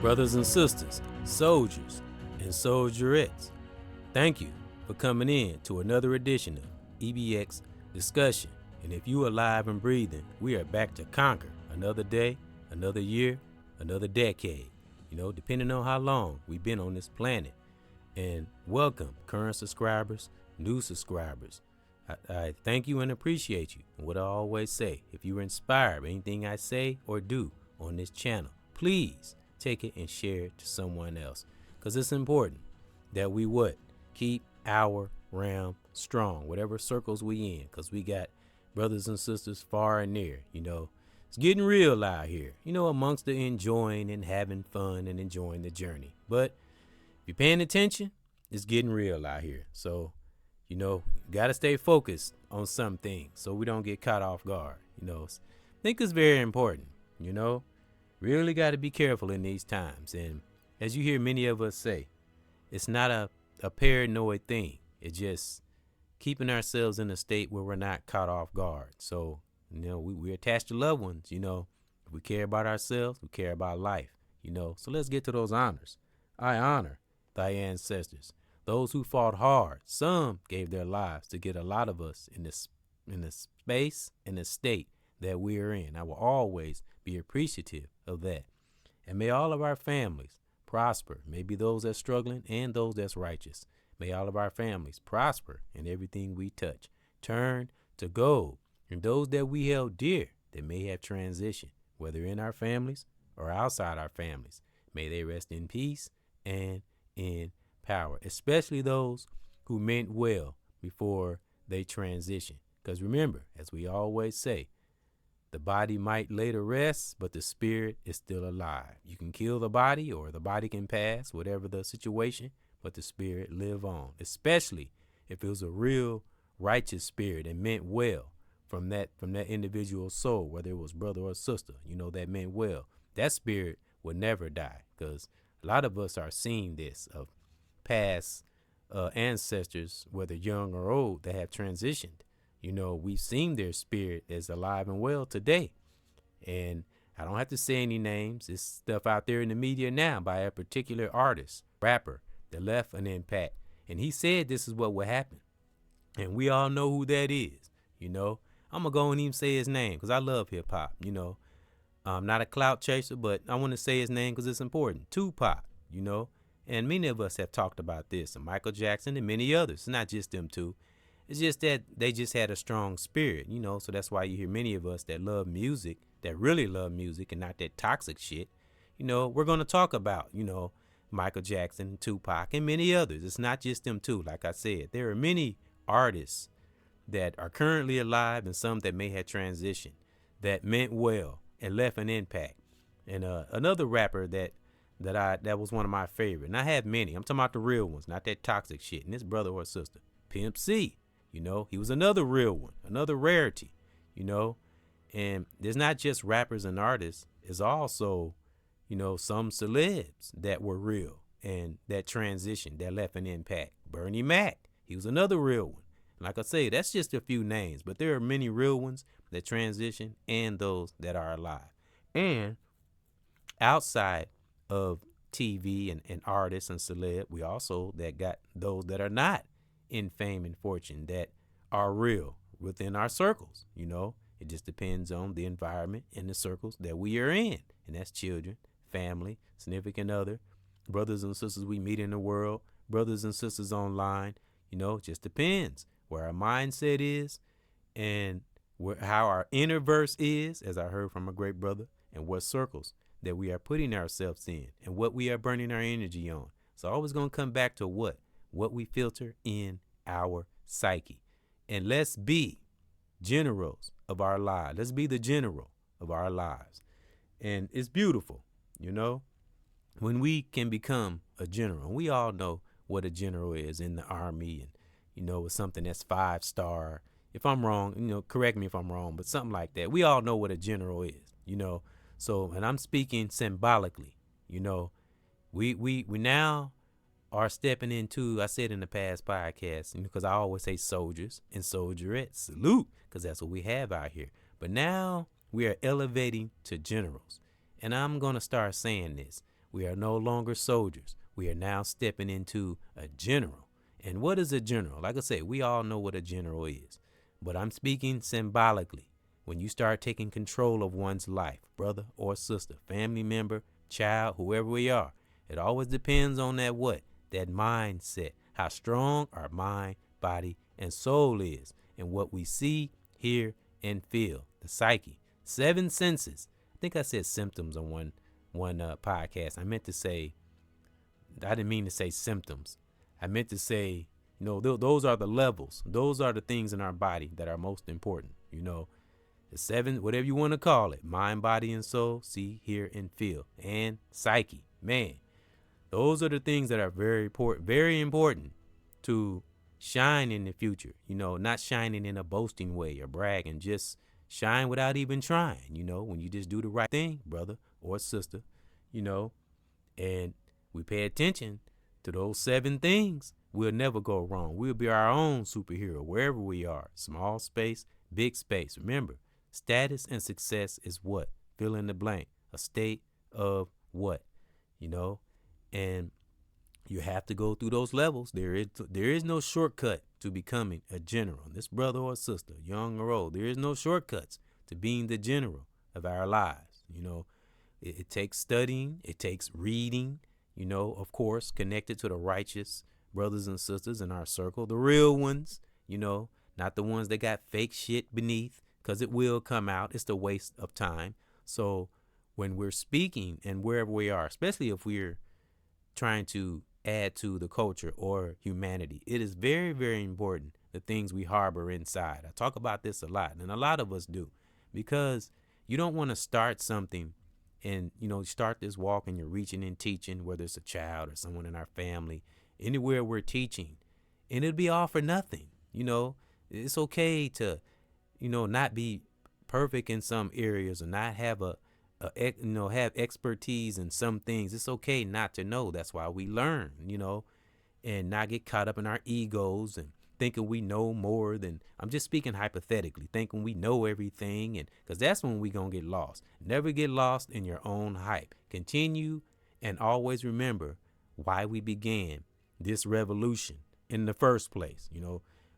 Brothers and sisters, soldiers and soldierettes, thank you for coming in to another edition of EBX Discussion. And if you are alive and breathing, we are back to conquer another day, another year, another decade, depending on how long we've been on this planet. And welcome current subscribers, new subscribers. I thank you and appreciate you. And what I always say, if you are inspired by anything I say or do on this channel, please take it and share it to someone else. Because it's important that we keep our realm strong, whatever circles we in. Because we got brothers and sisters far and near. It's getting real out here, amongst the enjoying and having fun and enjoying the journey. But if you're paying attention, it's getting real out here. So, got to stay focused on some things so we don't get caught off guard. I think it's very important, really got to be careful in these times. And as you hear many of us say, it's not a paranoid thing. It's just keeping ourselves in a state where we're not caught off guard. So, we're attached to loved ones, if we care about ourselves, we care about life, so let's get to those honors. I honor thy ancestors, those who fought hard. Some gave their lives to get a lot of us in the space and the state that we are in. I will always be appreciative of that. And may all of our families prosper, maybe those that's struggling and those that's righteous. May all of our families prosper in everything we touch, turn to gold. And those that we held dear that may have transitioned, whether in our families or outside our families, may they rest in peace and in power, especially those who meant well before they transition. Because remember, as we always say, the body might later rest, but the spirit is still alive. You can kill the body or the body can pass, whatever the situation, but the spirit live on, especially if it was a real righteous spirit and meant well from that individual soul, whether it was brother or sister, that meant well. That spirit will never die, because a lot of us are seeing this of past ancestors, whether young or old, that have transitioned. We've seen their spirit is alive and well today. And I don't have to say any names. It's stuff out there in the media now by a particular artist, rapper, that left an impact. And he said this is what would happen. And we all know who that is. I'm going to go and even say his name because I love hip hop. I'm not a clout chaser, but I want to say his name because it's important. Tupac, and many of us have talked about this, and Michael Jackson and many others. It's not just them two. It's just that they just had a strong spirit, so that's why you hear many of us that love music, that really love music and not that toxic shit. We're going to talk about, Michael Jackson, Tupac, and many others. It's not just them two. Like I said, there are many artists that are currently alive and some that may have transitioned that meant well and left an impact. And another rapper that was one of my favorite, and I have many. I'm talking about the real ones, not that toxic shit. And this brother or sister, Pimp C. He was another real one, another rarity, and there's not just rappers and artists. It's also, some celebs that were real and that transitioned, that left an impact. Bernie Mac, he was another real one. Like I say, that's just a few names, but there are many real ones that transition and those that are alive. And outside of TV and artists and celeb, we also that got those that are not in fame and fortune that are real within our circles. It just depends on the environment and the circles that we are in, and that's children, family, significant other, brothers and sisters we meet in the world, brothers and sisters online. It just depends where our mindset is and how our inner verse is, as I heard from a great brother, and what circles that we are putting ourselves in and what we are burning our energy on. So always going to come back to what we filter in our psyche. And let's be generals of our lives. Let's be the general of our lives. And it's beautiful, when we can become a general. And we all know what a general is in the army, and it's something that's 5-star. If I'm wrong, correct me if I'm wrong, but something like that. We all know what a general is, So, and I'm speaking symbolically, we now are stepping into, I said in the past podcast, because I always say soldiers and soldierettes, salute, because that's what we have out here. But now we are elevating to generals. And I'm going to start saying this. We are no longer soldiers. We are now stepping into a general. And what is a general? Like I said, we all know what a general is. But I'm speaking symbolically. When you start taking control of one's life, brother or sister, family member, child, whoever we are, it always depends on that what? That mindset. How strong our mind, body, and soul is. And what we see, hear, and feel. The psyche. 7 senses. I think I said symptoms on one podcast. I didn't mean to say symptoms. I meant to say, those are the levels. Those are the things in our body that are most important. The 7, whatever you want to call it, mind, body, and soul, see, hear, and feel, and psyche. Man, those are the things that are very important to shine in the future. Not shining in a boasting way or bragging, just shine without even trying, when you just do the right thing, brother or sister, and we pay attention to those 7 things, we'll never go wrong. We'll be our own superhero wherever we are. Small space, big space. Remember, status and success is what? Fill in the blank. A state of what? And you have to go through those levels. There is no shortcut to becoming a general. This brother or sister, young or old, there is no shortcuts to being the general of our lives. It takes studying. It takes reading. Of course, connected to the righteous brothers and sisters in our circle, the real ones, not the ones that got fake shit beneath, because it will come out. It's the waste of time. So when we're speaking and wherever we are, especially if we're trying to add to the culture or humanity, it is very, very important the things we harbor inside. I talk about this a lot, and a lot of us do, because you don't want to start something and, start this walk and you're reaching and teaching, whether it's a child or someone in our family, anywhere we're teaching, and it'll be all for nothing. It's okay to, not be perfect in some areas or not have have expertise in some things. It's okay not to know. That's why we learn, and not get caught up in our egos and thinking we know more than, I'm just speaking hypothetically, thinking we know everything, and because that's when we gonna get lost. Never get lost in your own hype. Continue and always remember why we began this revolution in the first place.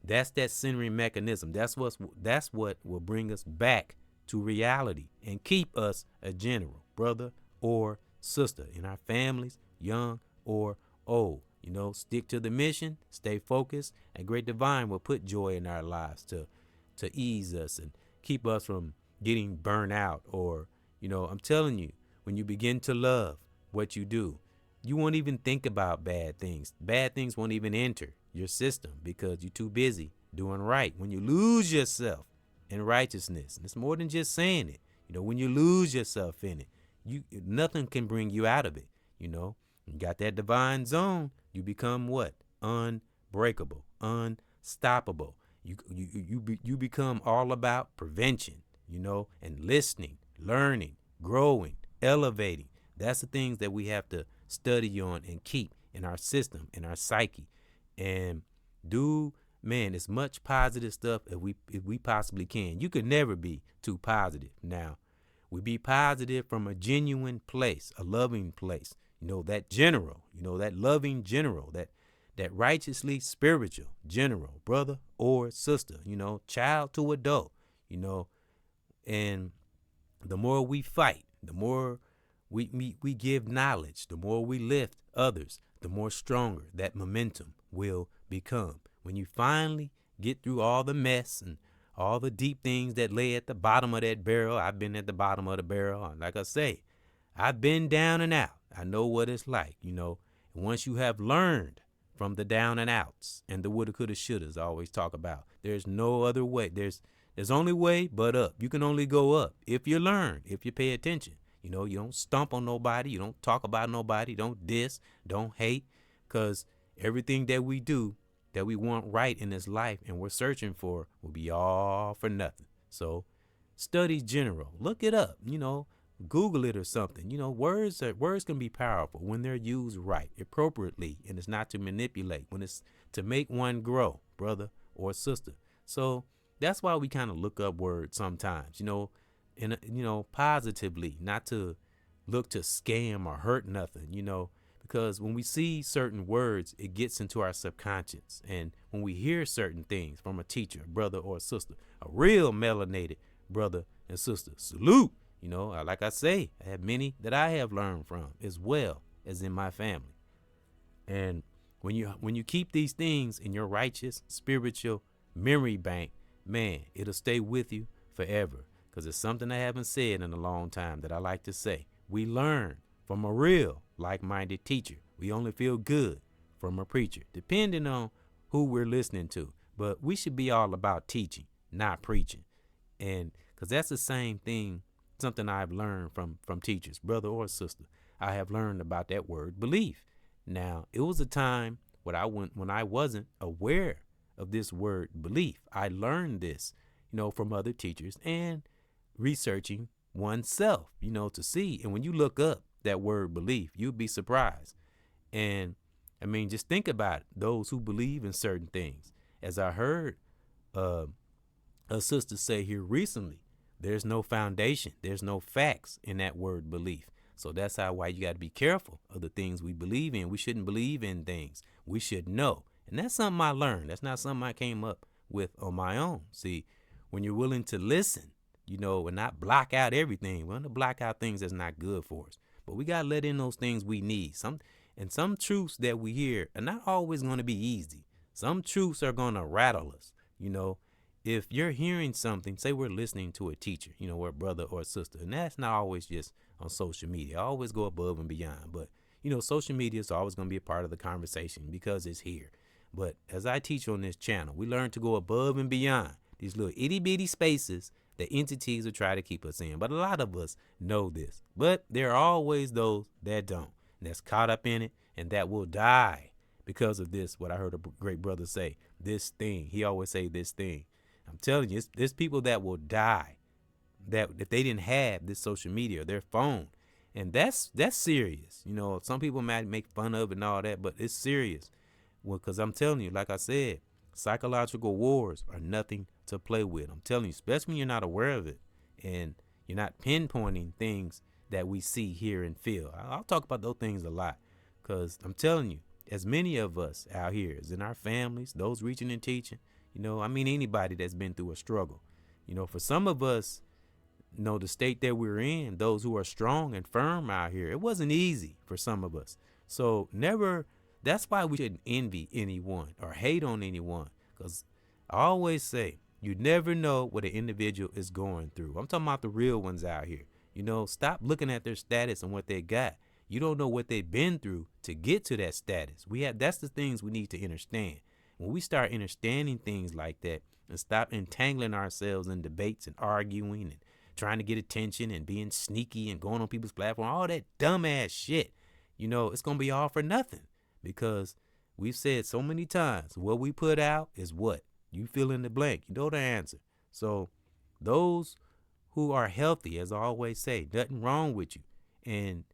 That's that centering mechanism. That's what will bring us back to reality and keep us a general, brother or sister in our families, young or old. Stick to the mission, stay focused, and Great Divine will put joy in our lives to ease us and keep us from getting burnt out. Or, I'm telling you, when you begin to love what you do, you won't even think about bad things. Bad things won't even enter your system because you're too busy doing right. When you lose yourself in righteousness, and it's more than just saying it, when you lose yourself in it, nothing can bring you out of it. You got that divine zone, you become what? Unbreakable, unstoppable. You become all about prevention, and listening, learning, growing, elevating. That's the things that we have to study on and keep in our system, in our psyche, and do, man, as much positive stuff as we possibly can. You could never be too positive. Now, we be positive from a genuine place, a loving place. That general, that loving general, that righteously spiritual general, brother or sister, child to adult, and the more we fight, the more we give knowledge, the more we lift others, the more stronger that momentum will become. When you finally get through all the mess and all the deep things that lay at the bottom of that barrel, I've been at the bottom of the barrel. And like I say, I've been down and out. I know what it's like, And once you have learned from the down and outs and the woulda, coulda, shouldas I always talk about, there's no other way. There's only way but up. You can only go up if you learn, if you pay attention. You don't stomp on nobody. You don't talk about nobody. Don't diss. Don't hate. Because everything that we do, that we want right in this life and we're searching for, will be all for nothing. So study general. Look it up. Google it or something. Words can be powerful when they're used right, appropriately, and it's not to manipulate, when it's to make one grow, brother or sister. So that's why we kind of look up words sometimes, and positively, not to look to scam or hurt nothing, because when we see certain words, it gets into our subconscious. And when we hear certain things from a teacher, brother or sister, a real melanated brother and sister, salute. Like I say, I have many that I have learned from as well as in my family. And when you keep these things in your righteous spiritual memory bank, man, it'll stay with you forever. Because it's something I haven't said in a long time that I like to say. We learn from a real like-minded teacher. We only feel good from a preacher, depending on who we're listening to. But we should be all about teaching, not preaching. And because that's the same thing, something I've learned from teachers, brother or sister. I have learned about that word belief. Now, it was a time when I wasn't aware of this word belief. I learned this, from other teachers and researching oneself, to see. And when you look up that word belief, you'd be surprised. And I mean, just think about it, those who believe in certain things. As I heard a sister say here recently, there's no foundation, there's no facts in that word belief. So that's why you got to be careful of the things we believe in. We shouldn't believe in things. We should know. And that's something I learned. That's not something I came up with on my own. See, when you're willing to listen, and not block out everything. We want to block out things that's not good for us. But we got to let in those things we need. Some truths that we hear are not always going to be easy. Some truths are going to rattle us. If you're hearing something, say we're listening to a teacher, or a brother or a sister, and that's not always just on social media. I always go above and beyond. But, social media is always going to be a part of the conversation because it's here. But as I teach on this channel, we learn to go above and beyond these little itty bitty spaces that entities will try to keep us in. But a lot of us know this. But there are always those that don't, and that's caught up in it, and that will die because of this, what I heard a great brother say, this thing. He always say this thing. I'm telling you, there's people that will die that if they didn't have this social media, their phone. And that's serious. Some people might make fun of it and all that, but it's serious. Well, because I'm telling you, like I said, psychological wars are nothing to play with. I'm telling you, especially when you're not aware of it and you're not pinpointing things that we see, hear, and feel. I'll talk about those things a lot because I'm telling you, as many of us out here, as in our families, those reaching and teaching, anybody that's been through a struggle, for some of us, the state that we're in, those who are strong and firm out here, it wasn't easy for some of us. So that's why we shouldn't envy anyone or hate on anyone. Because I always say, you never know what an individual is going through. I'm talking about the real ones out here. Stop looking at their status and what they got. You don't know what they've been through to get to that status. That's the things we need to understand. When we start understanding things like that and stop entangling ourselves in debates and arguing and trying to get attention and being sneaky and going on people's platform, all that dumbass shit, it's going to be all for nothing because we've said so many times, what we put out is what? You fill in the blank. You know the answer. So those who are healthy, as I always say, nothing wrong with you. And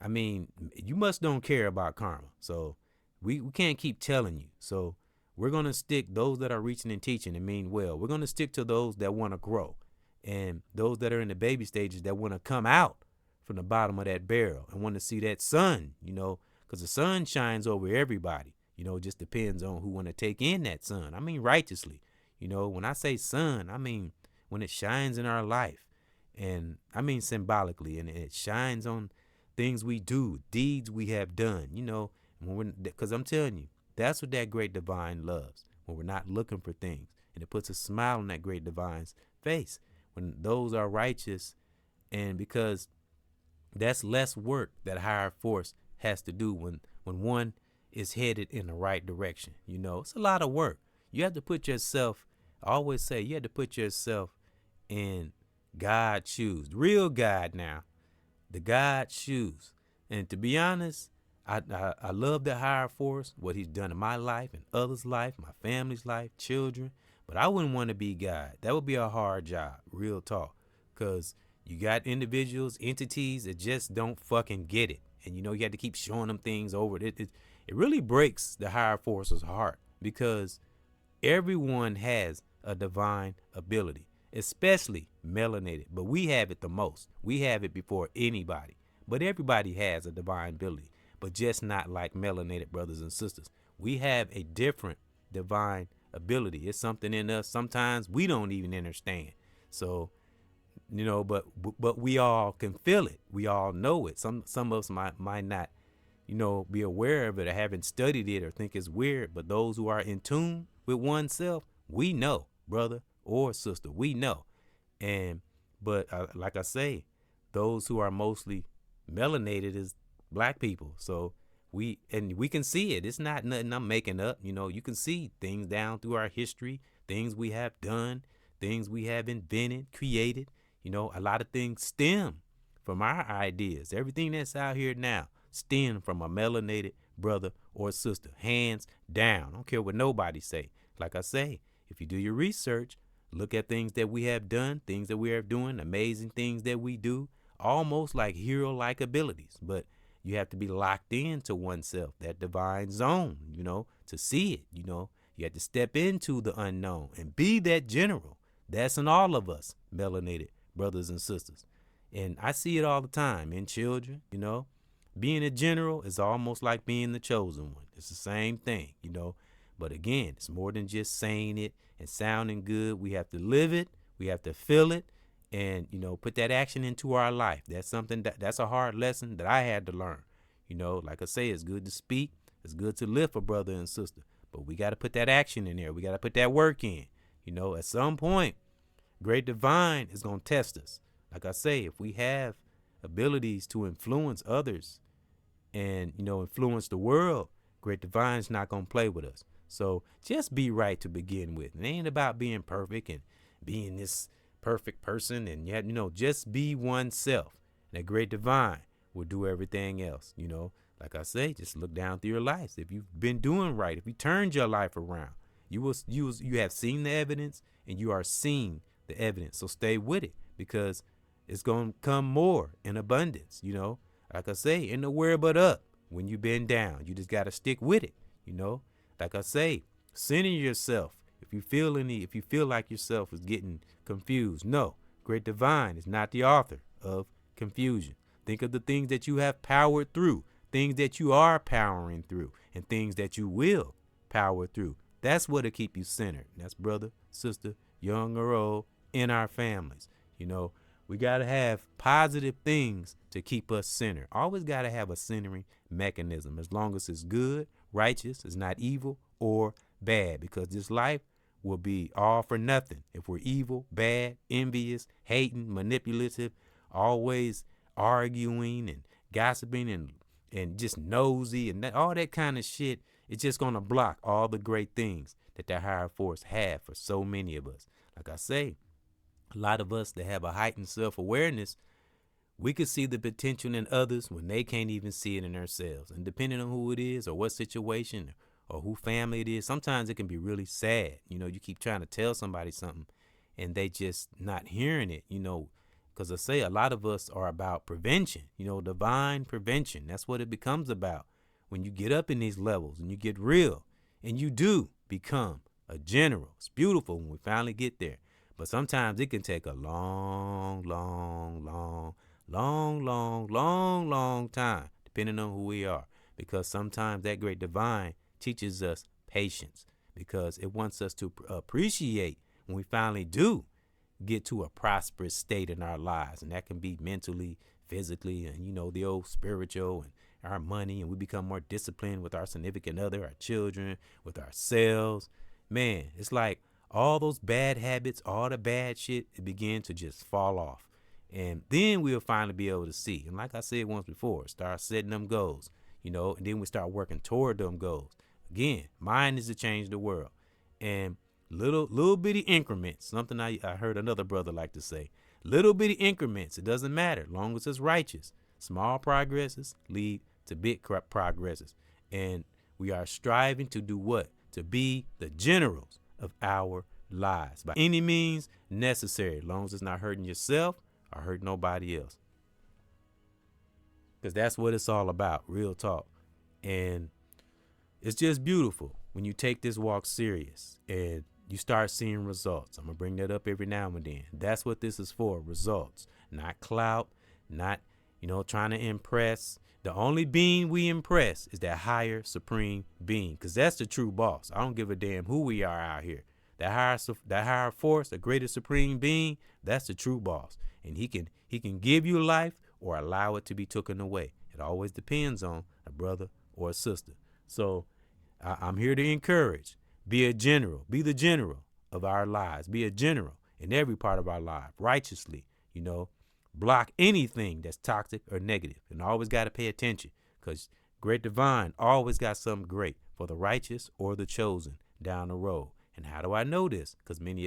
you must don't care about karma. So we can't keep telling you. So we're going to stick those that are reaching and teaching and mean well. We're going to stick to those that want to grow and those that are in the baby stages that want to come out from the bottom of that barrel and want to see that sun, because the sun shines over everybody. It just depends on who want to take in that sun. Righteously. When I say sun, when it shines in our life. And symbolically, and it shines on things we do, deeds we have done, because I'm telling you, that's what that great divine loves, when we're not looking for things. And it puts a smile on that great divine's face when those are righteous. And because that's less work that higher force has to do when one is headed in the right direction. It's a lot of work. You have to put yourself, I always say, you have to put yourself in God's shoes, real God now, the God's shoes. And to be honest, I love the higher force, what he's done in my life and others' life, my family's life, children. But I wouldn't want to be God. That would be a hard job, real talk. Because you got individuals, entities that just don't fucking get it. And you have to keep showing them things over. It really breaks the higher force's heart because everyone has a divine ability, especially melanated. But we have it the most. We have it before anybody. But everybody has a divine ability, but just not like melanated brothers and sisters. We have a different divine ability. It's something in us sometimes we don't even understand. So, but we all can feel it. We all know it. Some of us might not, be aware of it or haven't studied it or think it's weird. But those who are in tune with oneself, we know, brother or sister, we know. But like I say, those who are mostly melanated is black people. So we can see it. It's not nothing I'm making up. You can see things down through our history, things we have done, things we have invented, created. A lot of things stem from our ideas. Everything that's out here now stem from a melanated brother or sister, hands down. I don't care what nobody say. Like I say, if you do your research, look at things that we have done, things that we are doing, amazing things that we do, almost like hero-like abilities. But you have to be locked into oneself, that divine zone, to see it. You have to step into the unknown and be that general. That's in all of us, melanated brothers and sisters. And I see it all the time in children. Being a general is almost like being the chosen one. It's the same thing, But again, it's more than just saying it and sounding good. We have to live it. We have to feel it and, put that action into our life. That's something that's a hard lesson that I had to learn. Like I say, it's good to speak. It's good to live for brother and sister. But we got to put that action in there. We got to put that work in. At some point, Great Divine is going to test us. Like I say, if we have abilities to influence others and, influence the world, Great Divine's not going to play with us. So just be right to begin with. It ain't about being perfect and being this perfect person. And yet, just be oneself. And that Great Divine will do everything else. Like I say, just look down through your life. If you've been doing right, if you turned your life around, you have seen the evidence and you are seeing the evidence. So stay with it because it's going to come more in abundance. Like I say, ain't nowhere but up when you been down. You just got to stick with it. Like I say, center yourself. If you feel like yourself is getting confused, no, Great Divine is not the author of confusion. Think of the things that you have powered through, things that you are powering through, and things that you will power through. That's what'll keep you centered. That's brother, sister, young or old, in our families. We got to have positive things to keep us centered. Always got to have a centering mechanism as long as it's good, righteous, it's not evil or bad, because this life will be all for nothing if we're evil, bad, envious, hating, manipulative, always arguing and gossiping and just nosy and all that kind of shit. It's just going to block all the great things that the higher force have for so many of us. Like I say, a lot of us that have a heightened self-awareness, we could see the potential in others when they can't even see it in themselves. And depending on who it is or what situation or who family it is, sometimes it can be really sad. You keep trying to tell somebody something and they just not hearing it, because I say a lot of us are about prevention, divine prevention. That's what it becomes about when you get up in these levels and you get real and you do become a general. It's beautiful when we finally get there. But sometimes it can take a long time, depending on who we are. Because sometimes that Great Divine teaches us patience because it wants us to appreciate when we finally do get to a prosperous state in our lives. And that can be mentally, physically, and, the old spiritual and our money. And we become more disciplined with our significant other, our children, with ourselves. Man, it's like all those bad habits, all the bad shit, it begin to just fall off. And then we'll finally be able to see. And like I said once before, start setting them goals, and then we start working toward them goals. Again, mine is to change the world. And little bitty increments, something I heard another brother like to say, little bitty increments, it doesn't matter, long as it's righteous. Small progresses lead to big progresses. And we are striving to do what? To be the generals of our lives by any means necessary, as long as it's not hurting yourself or hurting nobody else. Because that's what it's all about, real talk. And it's just beautiful when you take this walk serious and you start seeing results. I'm going to bring that up every now and then. That's what this is for, results. Not clout, not, trying to impress. The only being we impress is that higher supreme being, because that's the true boss. I don't give a damn who we are out here. That higher force, the greatest supreme being, that's the true boss. And he can give you life or allow it to be taken away. It always depends on a brother or a sister. So I'm here to encourage. Be a general. Be the general of our lives. Be a general in every part of our life, righteously. Block anything that's toxic or negative. And always got to pay attention, because great divine always got something great for the righteous or the chosen down the road. And how do I know this? Because many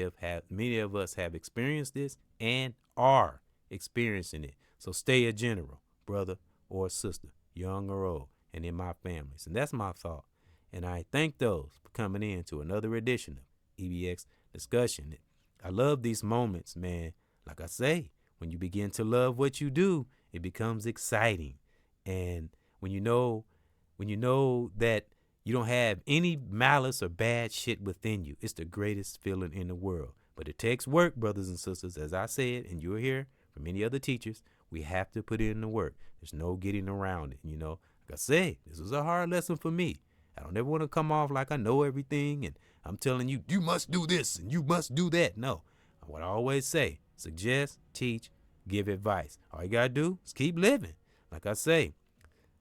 of us have experienced this and are experiencing it. So stay a general, brother or sister, young or old, and in my families. And that's my thought. And I thank those for coming in to another edition of EBX Discussion. I love these moments, man. Like I say, when you begin to love what you do, it becomes exciting. And when you know that you don't have any malice or bad shit within you, it's the greatest feeling in the world. But it takes work, brothers and sisters. As I said, and you'll hear from many other teachers, we have to put in the work. There's no getting around it. Like I said, this was a hard lesson for me. I don't ever want to come off like I know everything and I'm telling you, you must do this and you must do that. No. What I always say, suggest, teach, give advice. All you got to do is keep living. Like I say,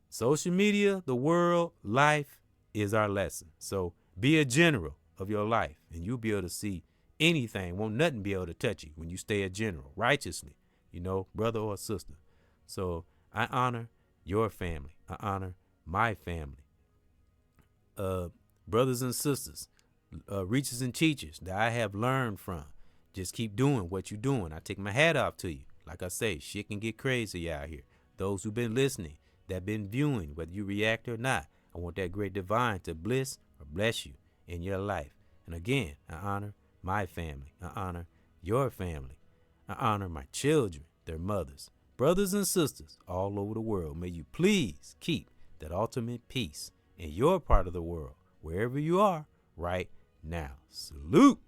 social media, the world, life is our lesson. So be a general of your life and you'll be able to see anything. Won't nothing be able to touch you when you stay a general righteously, brother or sister. So I honor your family. I honor my family. Brothers and sisters, reachers and teachers that I have learned from. Just keep doing what you're doing. I take my hat off to you. Like I say, shit can get crazy out here. Those who've been listening, that been viewing, whether you react or not, I want that great divine to bliss or bless you in your life. And again, I honor my family. I honor your family. I honor my children, their mothers, brothers and sisters all over the world. May you please keep that ultimate peace in your part of the world, wherever you are right now. Salute.